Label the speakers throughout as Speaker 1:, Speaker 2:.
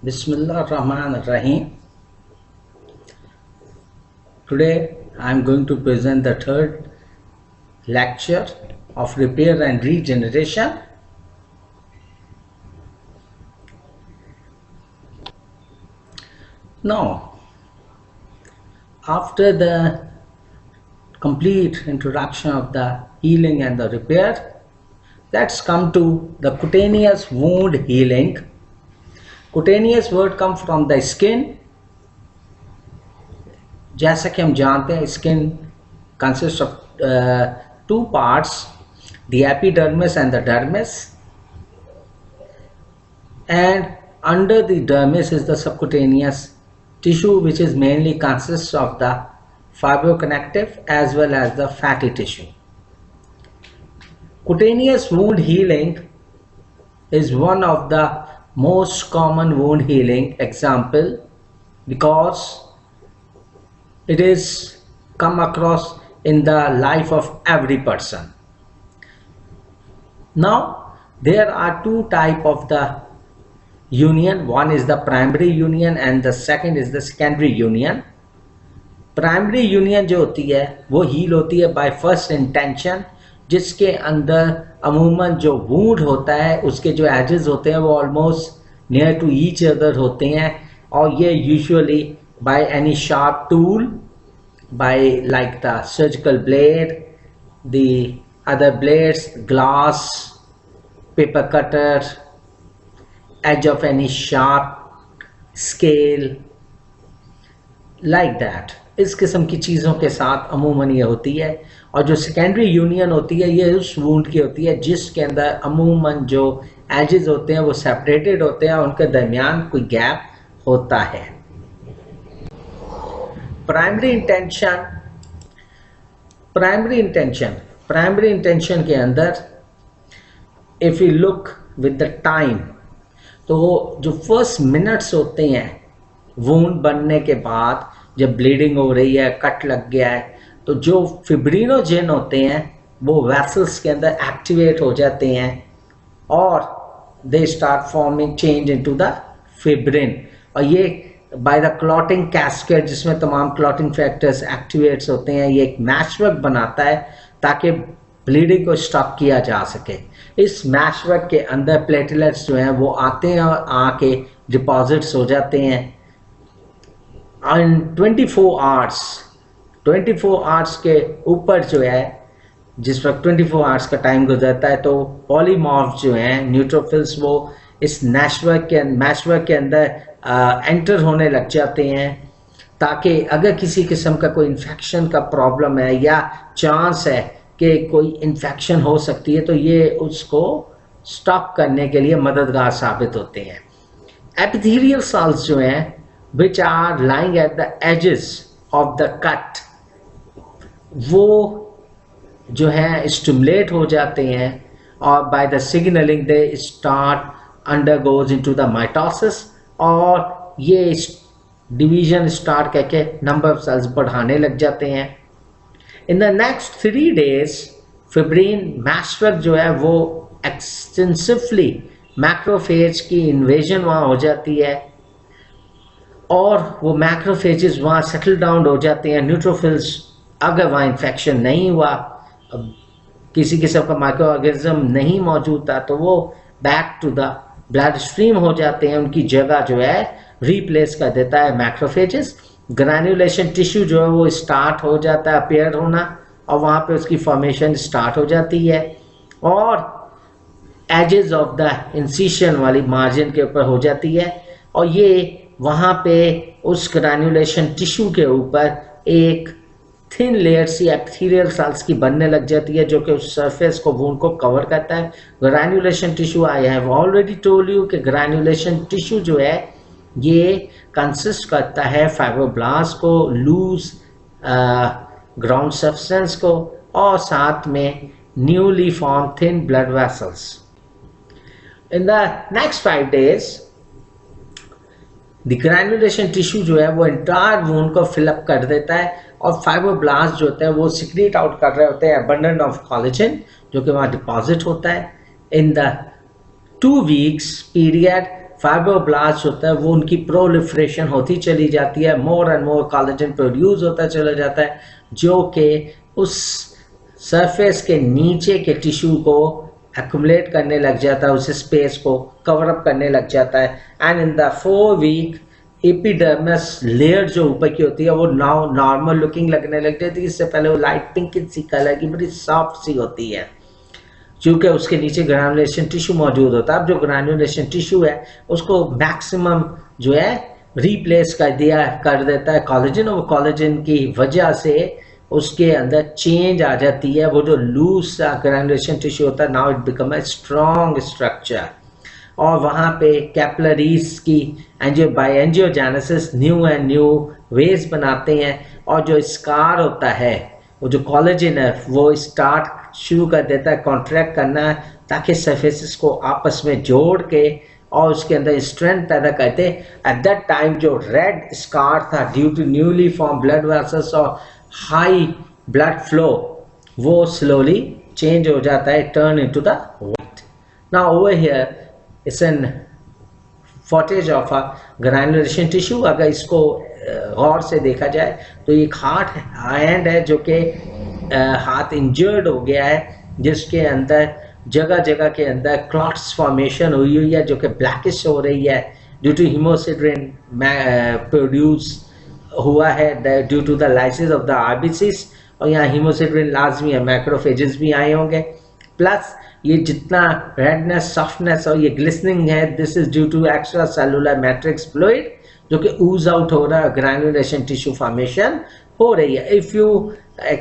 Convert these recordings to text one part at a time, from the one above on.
Speaker 1: Bismillah ar-Rahman ar-Rahim. Today I am going to present the third lecture of repair and regeneration. Now, after the complete introduction of the healing and the repair, let's come to the cutaneous wound healing. Cutaneous word comes from the skin. जैसा कि हम जानते हैं skin consists of two parts, the epidermis and the dermis, and under the dermis is the subcutaneous tissue, which is mainly consists of the fibroconnective as well as the fatty tissue. Cutaneous wound healing is one of the most common wound healing example because it is come across in the life of every person. Now there are two type of the union. One is the primary union and the second is the secondary union. Primary union जो होती है वो heal होती है by first intention, जिसके अंदर अमूमन जो वूंड होता है उसके जो एजेस होते हैं वो almost near to each other होते हैं, और ये usually by any sharp tool, by like the surgical blade, the other blades, glass, paper cutter, edge of any sharp scale, like that, इस किस्म की चीज़ों के साथ अमूमन ये होती है. और जो सेकेंडरी यूनियन होती है ये उस वूंड की होती है जिसके अंदर अमूमन जो एजेस होते हैं वो सेपरेटेड होते हैं, उनके दरमियान कोई गैप होता है. प्राइमरी इंटेंशन के अंदर if you look with the time, तो जो फर्स्ट मिनट्स होते हैं वूंड बनने के बाद, जब ब्लीडिंग हो रही है, कट लग गया है, तो जो फिब्रिनोजेन होते हैं वो वेसल्स के अंदर एक्टिवेट हो जाते हैं और they start forming change into the fibrin, और ये बाय द क्लॉटिंग कैस्केड, जिसमें तमाम क्लॉटिंग फैक्टर्स एक्टिवेट्स होते हैं, ये एक मैशवर्क बनाता है ताकि ब्लीडिंग को स्टॉप किया जा सके. इस मैशवर्क के अंदर प्लेटलेट्स जो हैं वो आते हैं और आके डिपॉजिट्स हो जाते हैं. एंड 24 आवर्स के ऊपर जो है, जिस वक्त 24 आवर्स का टाइम गुजरता है, तो पॉलीमॉर्फ जो हैं न्यूट्रोफिल्स वो इस मैशवर्क के अंदर एंटर होने लग जाते हैं, ताकि अगर किसी किस्म का कोई इन्फेक्शन का प्रॉब्लम है या चांस है कि कोई इन्फेक्शन हो सकती है, तो ये उसको स्टॉप करने के लिए मददगार साबित होते हैं. एपिथेलियल सेल्स जो हैं which are lying at the edges of the cut, वो जो है स्टिमुलेट हो जाते हैं और by the signaling they start undergoes into the mitosis, और ये डिवीजन स्टार्ट करके नंबर ऑफ सेल्स बढ़ाने लग जाते हैं. इन the next 3 days fibrin meshwork जो है वो एक्सटेंसिवली मैक्रोफेज की इन्वेजन वहाँ हो जाती है और वो मैक्रोफेजेस वहाँ सेटल डाउन हो जाते हैं. न्यूट्रोफिल्स, अगर वहाँ इन्फेक्शन नहीं हुआ, किसी किस्म का माइक्रो ऑर्गेनिज्म नहीं मौजूद था, तो वो back to the blood stream हो जाते हैं, उनकी जगह जो है रिप्लेस कर देता है मैक्रोफेजेस. ग्रैन्युलेशन टिश्यू जो है वो स्टार्ट हो जाता है अपेयर होना, और वहाँ पे उसकी फॉर्मेशन स्टार्ट हो जाती है, और एजेस ऑफ द इंसिशन वाली मार्जिन के ऊपर हो जाती है, और ये वहाँ पे उस ग्रैन्युलेशन टिश्यू के ऊपर एक थिन लेयर सी एपिथेलियल सेल्स की बनने लग जाती है, जो कि उस सरफेस को वूंड को कवर करता है. Granulation tissue, I have already told you कि ग्रैन्युलेशन टिश्यू जो है ये कंसिस्ट करता है फाइब्रोब्लास्ट को, लूज ग्राउंड सब्सटेंस को, और साथ में newly form thin blood vessels. In the next 5 days the granulation tissue जो है वो एंटायर वूंड को फिलअप कर देता है, और फाइब्रोब्लास्ट जो होते हैं वो सिक्रीट आउट कर रहे होते हैं अबंडेंट ऑफ कोलेजन, जो कि वहाँ डिपॉजिट होता है. In the 2 weeks period fibroblast होता है वो उनकी प्रोलिफरेशन होती चली जाती है, more and more collagen produce होता चला जाता है, जो कि उस सरफेस के नीचे के टिश्यू को एक्युमुलेट करने लग जाता है, उस स्पेस को कवर अप करने लग जाता है। And in the 4 week epidermis layer जो ऊपर की होती है वो नाउ नॉर्मल लुकिंग लगने लग जाती है। इससे पहले वो लाइट पिंक सी कलर की बड़ी सॉफ्ट सी होती है, क्योंकि उसके नीचे ग्रैनुलेशन टिश्यू मौजूद होता है। अब जो ग्रैनुलेशन टिश्यू है उसको मैक्सिमम जो है रिप्लेस कर देता है कोलेजन, और कोलेजन की वजह से उसके अंदर चेंज आ जाती है। वो जो लूज ग्रैनुलेशन टिश्यू होता है, now it become a strong structure, और वहाँ पे कैपिलरीज की by angiogenesis new and new ways बनाते हैं, और जो स्कार होता है वो जो कोलेजन है वो स्टार्ट शुरू कर देता है कॉन्ट्रैक्ट करना, ताकि सरफेसेस को आपस में जोड़ के और उसके अंदर स्ट्रेंथ पैदा करते। एट दैट टाइम जो रेड स्कार था due to newly form blood vessels और हाई ब्लड फ्लो, वो स्लोली चेंज हो जाता है, turn into the white. Now over here it's an footage of a granulation tissue. अगर इसको गौर से देखा जाए तो एक हैंड है जो कि हाथ इंजर्ड हो गया है, जिसके अंदर जगह जगह के अंदर क्लॉट्स फॉर्मेशन हुई है जो कि ब्लैकिश हो रही है ड्यू टू हिमोसिड्रिन प्रोड्यूस हुआ है due to the lysis of the RBCs, और यहाँ हिमोसिड्रिन लाजमी है, मैक्रोफेजेस भी आए होंगे। प्लस ये जितना रेडनेस, सॉफ्टनेस और ये ग्लिसनिंग है, this is due to extra cellular matrix fluid जो कि ऊज आउट हो रहा है, ग्रैनुलेशन टिश्यू फॉर्मेशन हो रही है। If you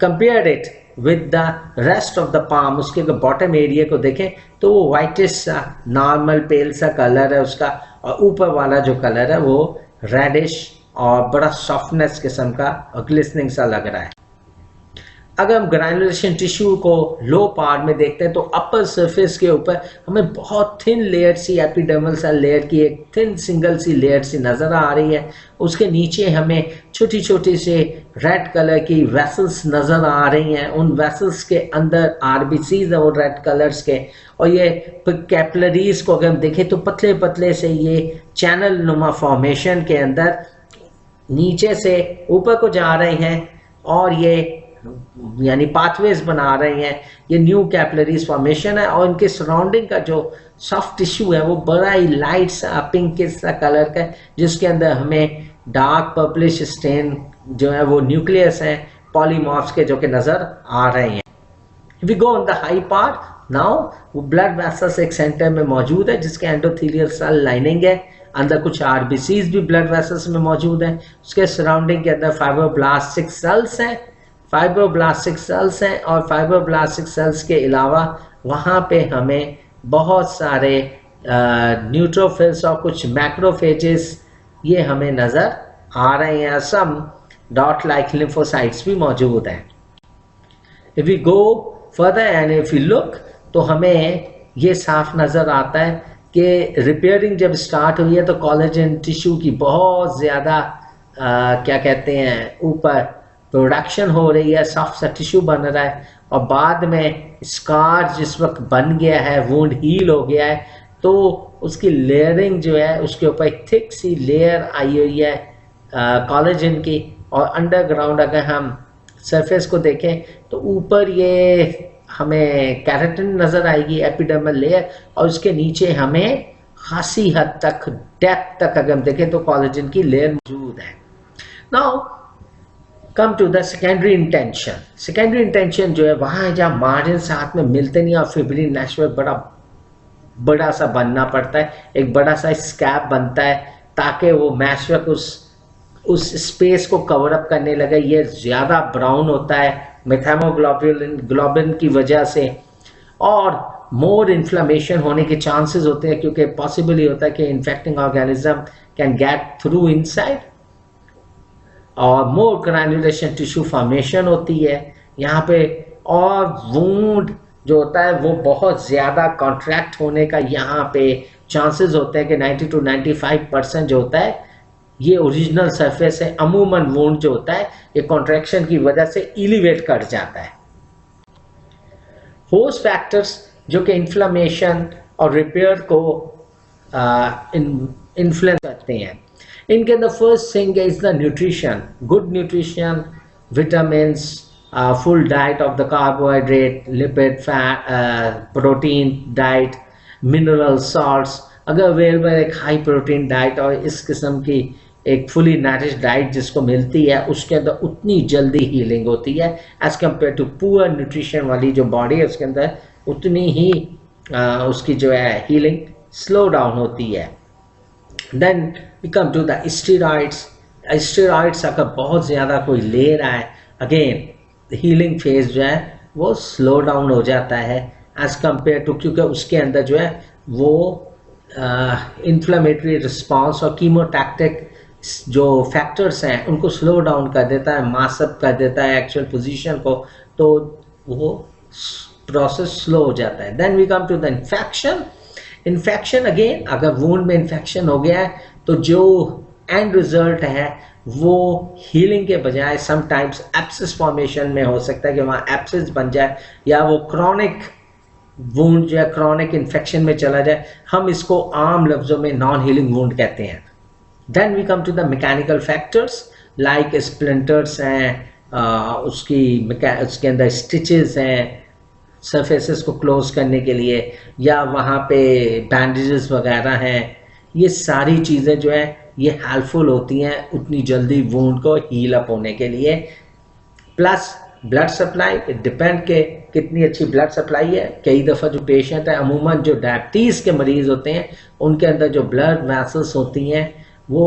Speaker 1: compare it with the rest of the palm, उसके बॉटम एरिया को देखें तो वो वाइटिश सा नॉर्मल पेल सा कलर है उसका, और ऊपर वाला जो कलर है वो रेडिश और बड़ा सॉफ्टनेस किस्म का और ग्लिसनिंग सा लग रहा है। अगर हम ग्रैनुलेशन टिश्यू को लो पार्ट में देखते हैं तो अपर सरफेस के ऊपर हमें बहुत थिन लेयर सी एपिडर्मल सेल लेयर की एक थिन सिंगल सी लेयर सी नज़र आ रही है। उसके नीचे हमें छोटी छोटी से रेड कलर की वेसल्स नज़र आ रही हैं। उन वेसल्स के अंदर आरबीसीज है वो रेड कलर्स के, और ये कैपिलरीज को अगर हम देखें तो पतले पतले से ये चैनल नुमा फॉर्मेशन के अंदर नीचे से ऊपर को जा रहे हैं, और ये यानी पाथवेज बना रहे हैं। ये न्यू कैपिलरीज फॉर्मेशन है, और इनके सराउंडिंग का जो सॉफ्ट टिश्यू है वो बड़ा ही लाइट सा पिंक सा कलर का है, जिसके अंदर हमें डार्क पर्पलिश स्टेन जो है वो न्यूक्लियस है पॉलीमॉर्फ्स के जो कि नजर आ रहे हैं। If we go on the high part, now वो ब्लड वेसल्स एक सेंटर में मौजूद है जिसके एंडोथेलियल सेल लाइनिंग है, अंदर कुछ आरबीसीज भी ब्लड वेसल्स में मौजूद हैं। उसके सराउंडिंग के अंदर फाइब्रोब्लास्टिक सेल्स हैं, और फाइब्रोब्लास्टिक सेल्स के अलावा वहाँ पे हमें बहुत सारे न्यूट्रोफिल्स और कुछ मैक्रोफेजेस ये हमें नज़र आ रहे हैं। सम डॉट लाइक लिम्फोसाइट्स भी मौजूद हैं। If we go further and if you look तो हमें ये साफ नज़र आता है कि रिपेयरिंग जब स्टार्ट हुई है तो कोलेजन टिश्यू की बहुत ज़्यादा क्या कहते हैं ऊपर प्रोडक्शन हो रही है, सॉफ्ट सा टिश्यू बन रहा है, और बाद में स्कार जिस वक्त बन गया है, वुंड हील हो गया है, तो उसकी लेयरिंग जो है उसके ऊपर एक थिक सी लेयर आई हुई है कोलेजन की। और अंडरग्राउंड अगर हम सरफेस को देखें तो ऊपर ये हमें केराटिन नज़र आएगी, एपिडर्मल लेयर, और उसके नीचे हमें खासी हद तक डेप्थ तक अगर हम देखें तो कोलेजन की लेयर मौजूद है। Now come to the secondary intention. Secondary intention जो है वहाँ है जहाँ मार्जिन साथ में मिलते नहीं और फिब्रिन नेटवर्क बड़ा सा बनना पड़ता है, एक बड़ा सा स्कैप बनता है ताकि वो मैशवर्क उस स्पेस को कवर अप करने लगे। ये ज़्यादा ब्राउन होता है मेथामोग्लोबिन की वजह से, और मोर इन्फ्लेमेशन होने के चांसेस होते हैं क्योंकि पॉसिबल ही होता है कि infecting organism can get through inside, और मोर ग्रैनुलेशन टिश्यू फॉर्मेशन होती है यहाँ पे, और वुंड जो होता है वो बहुत ज़्यादा कॉन्ट्रैक्ट होने का यहाँ पे चांसेस होते हैं कि 90 to 95% जो होता है ये ओरिजिनल सरफेस है। अमूमन वुंड जो होता है ये कॉन्ट्रैक्शन की वजह से एलिवेट कर जाता है। होस्ट फैक्टर्स जो कि इन्फ्लेमेशन और रिपेयर को इन्फ्लुएंस करते हैं। इनके अंदर first thing is the nutrition, good nutrition, vitamins, full diet of the carbohydrate, lipid, fat, protein diet, mineral salts. अगर अवेलेबल एक हाई प्रोटीन डाइट और इस किस्म की एक फुली नरिश डाइट जिसको मिलती है, उसके अंदर उतनी जल्दी हीलिंग होती है as compare to poor nutrition वाली जो बॉडी है, उसके अंदर उतनी ही उसकी जो है हीलिंग स्लो डाउन होती है। Then we come to the steroids. Steroids अगर बहुत ज़्यादा कोई ले रहा है, अगेन हीलिंग फेज जो है वो स्लो डाउन हो जाता है एज कम्पेयर टू, क्योंकि उसके अंदर जो है वो इन्फ्लेमेटरी रिस्पॉन्स और कीमोटैक्टिक जो फैक्टर्स हैं उनको स्लो डाउन कर देता है, मासअप कर देता है एक्चुअल पोजीशन को, तो वो प्रोसेस स्लो हो जाता है। Then we come to the infection. Infection again, अगर वुंड में इन्फेक्शन हो गया है तो जो एंड रिजल्ट है वो हीलिंग के बजाय समटाइम्स एब्सिस फॉर्मेशन में हो सकता है कि वहाँ एब्सिस बन जाए, या वो क्रॉनिक वुंड जो है क्रॉनिक इन्फेक्शन में चला जाए। हम इसको आम लफ्जों में नॉन हीलिंग वुंड कहते हैं। Then we come to the mechanical factors like splinters हैं, उसके अंदर स्टिचेस हैं सरफेसेस को क्लोज करने के लिए, या वहाँ पे बैंडेजेस वगैरह हैं। ये सारी चीज़ें जो है ये हेल्पफुल होती हैं उतनी जल्दी वुंड को हील अप होने के लिए। Plus blood supply, it depend के कितनी अच्छी ब्लड सप्लाई है। कई दफ़ा जो पेशेंट है, अमूमन जो डायबिटीज़ के मरीज़ होते हैं, उनके अंदर जो ब्लड वेसल्स होती हैं वो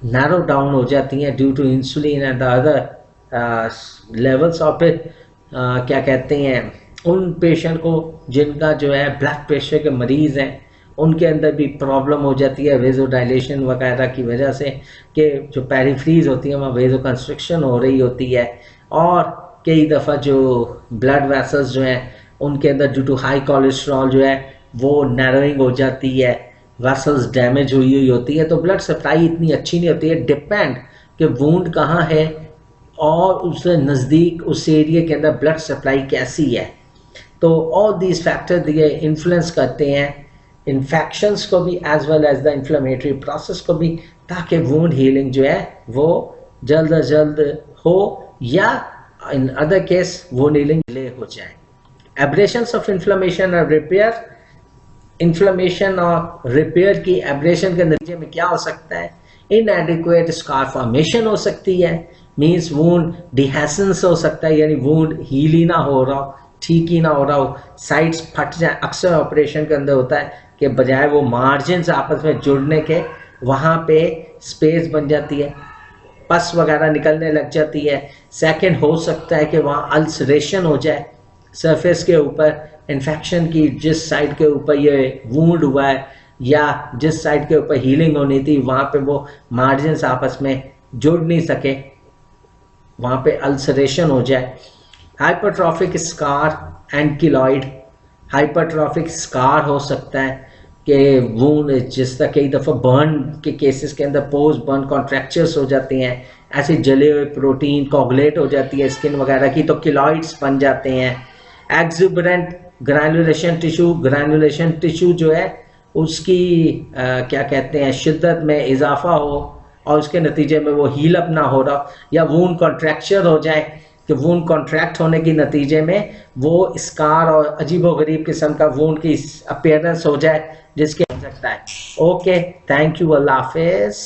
Speaker 1: नैरो डाउन हो जाती हैं due to insulin and the other levels of it. क्या कहते हैं, उन पेशेंट को जिनका जो है ब्लड प्रेशर के मरीज़ हैं, उनके अंदर भी प्रॉब्लम हो जाती है वेजोडाइलेशन वगैरह की वजह से, कि जो पेरिफ्रीज होती है वहाँ वेजो कंस्ट्रिक्शन हो रही होती है। और कई दफ़ा जो ब्लड वेसल्स जो हैं उनके अंदर ड्यू टू हाई कोलेस्ट्रॉल जो है वो नैरोइंग हो जाती है, वेसल्स डैमेज हुई होती है, तो ब्लड सप्लाई इतनी अच्छी नहीं होती है। डिपेंड कि वुंड कहाँ है और उससे नज़दीक उस एरिया के अंदर ब्लड सप्लाई कैसी है। तो ऑल दीज फैक्टर ये इन्फ्लुएंस करते हैं इन्फेक्शंस को भी as well as the inflammatory process को भी, ताकि वुंड हीलिंग जो है वो जल्द अज जल्द हो, या in other case wound healing delay हो जाए। एब्रेशंस ऑफ इन्फ्लेमेशन और रिपेयर। इन्फ्लेमेशन और रिपेयर की एब्रेशन के नतीजे में क्या हो सकता है, इनएडिक्वेट स्कार फॉर्मेशन हो सकती है, मीन्स वुंड डिहेसेंस हो सकता है, यानी वुंड हील ही ना हो रहा हो, ठीक ही ना हो रहा हो, साइड्स फट जाए। अक्सर ऑपरेशन के अंदर होता है कि बजाय वो मार्जिन आपस में जुड़ने के, वहाँ पे स्पेस बन जाती है, पस वगैरह निकलने लग जाती है। सेकंड हो सकता है कि वहाँ अल्सरेशन हो जाए सरफेस के ऊपर, इन्फेक्शन की जिस साइड के ऊपर ये वुंड हुआ है या जिस साइड के ऊपर हीलिंग होनी थी वहाँ पे वो मार्जिन आपस में जुड़ नहीं सके, वहाँ पे अल्सरेशन हो जाए। Hypertrophic scar and keloid. Hypertrophic scar हो सकता है कि वुंड जिस तरह कई दफ़ा बर्न के केसेस के अंदर पोस्ट बर्न कॉन्ट्रैक्चर्स हो जाती हैं, ऐसे जले हुए प्रोटीन कोगुलेट हो जाती है स्किन वगैरह की, तो किलॉइड्स बन जाते हैं। एक्जुबरेंट ग्रैनुलेशन टिश्यू। ग्रैनुलेशन टिश्यू जो है उसकी क्या कहते हैं शिद्दत में इजाफा हो और उसके नतीजे में वो हील अप ना हो रहा, या वुंड कॉन्ट्रैक्चर हो जाए कि वुंड कॉन्ट्रैक्ट होने के नतीजे में वो स्कार और अजीबोगरीब किस्म का वुंड की अपीयरेंस हो जाए, जिसके हो सकता है। ओके, थैंक यू, अल्लाह हाफिज़।